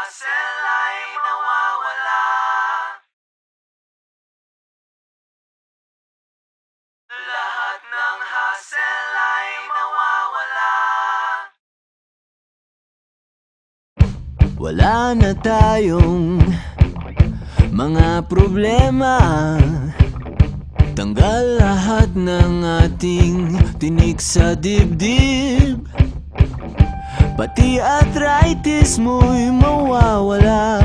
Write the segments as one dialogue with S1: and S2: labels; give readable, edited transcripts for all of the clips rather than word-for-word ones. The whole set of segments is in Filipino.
S1: hassle ay nawawala. Lahat ng hassle ay nawawala. Wala na tayong mga problema. Tanggal lahat ng ating tinik sa dibdib. Pati arthritis mo'y mawawala.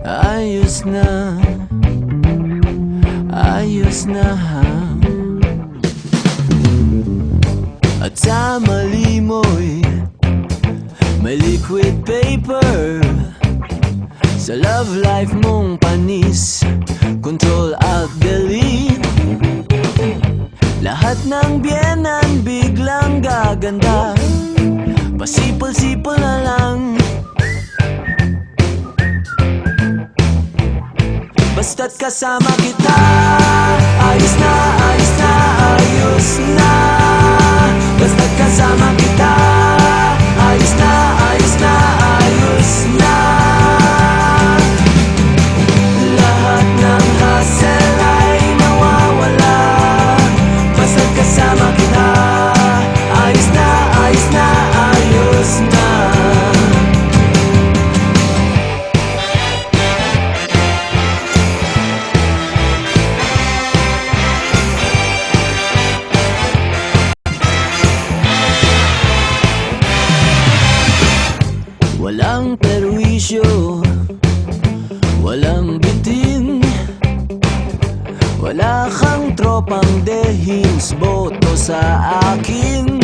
S1: Ayos na, ayos na ha. At sa mali mo'y may liquid paper. Sa love life mong panis, Control Alt Delete. Lahat ng biyenan biglang gaganda. Pasipol-sipol na lang. Basta't kasama kita, ayos na, ayos na, ayos na. Basta't kasama kita, ayos na, ayos na, ayos na. Lahat ng hassle ay mawawala. Basta't kasama kita, ayos na, ayos na, ayos na. Walang perwisyo, walang bitin. Wala kang tropang dehins, boto sa akin.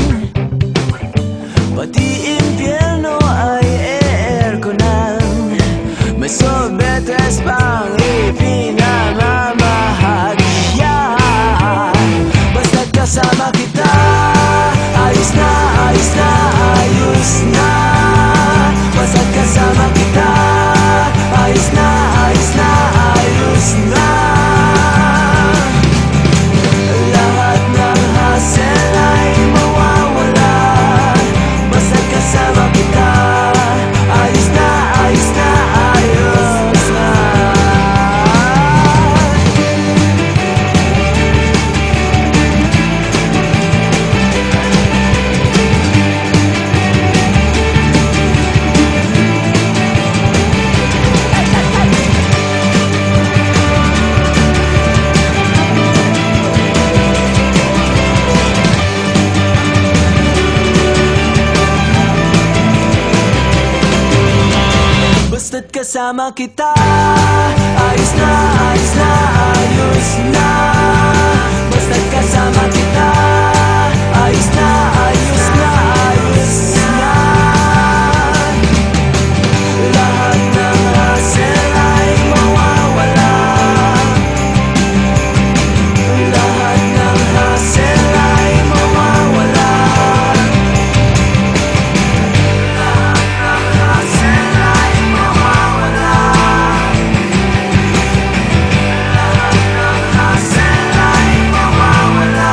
S1: Pati impyerno ay e-airconan. May sorbetes pang ipinamamahagya. Basta't kasama kita, ayos na, ayos na, ayos na. Basta't kasama kita, ayos na, ayos na, ayos na. Lahat ng hassle ay mawawala. Basta't kasama kita, ayos na, ayos na, ayos na. Basta't kasama kita, ayos na, ayos na, ayos na. Basta't kasama kita, ayos na, ayos na, ayos na. Lahat ng hassle ay mawawala. Lahat ng hassle ay mawawala. Lahat ng hassle ay mawawala. Lahat ng hassle ay mawawala.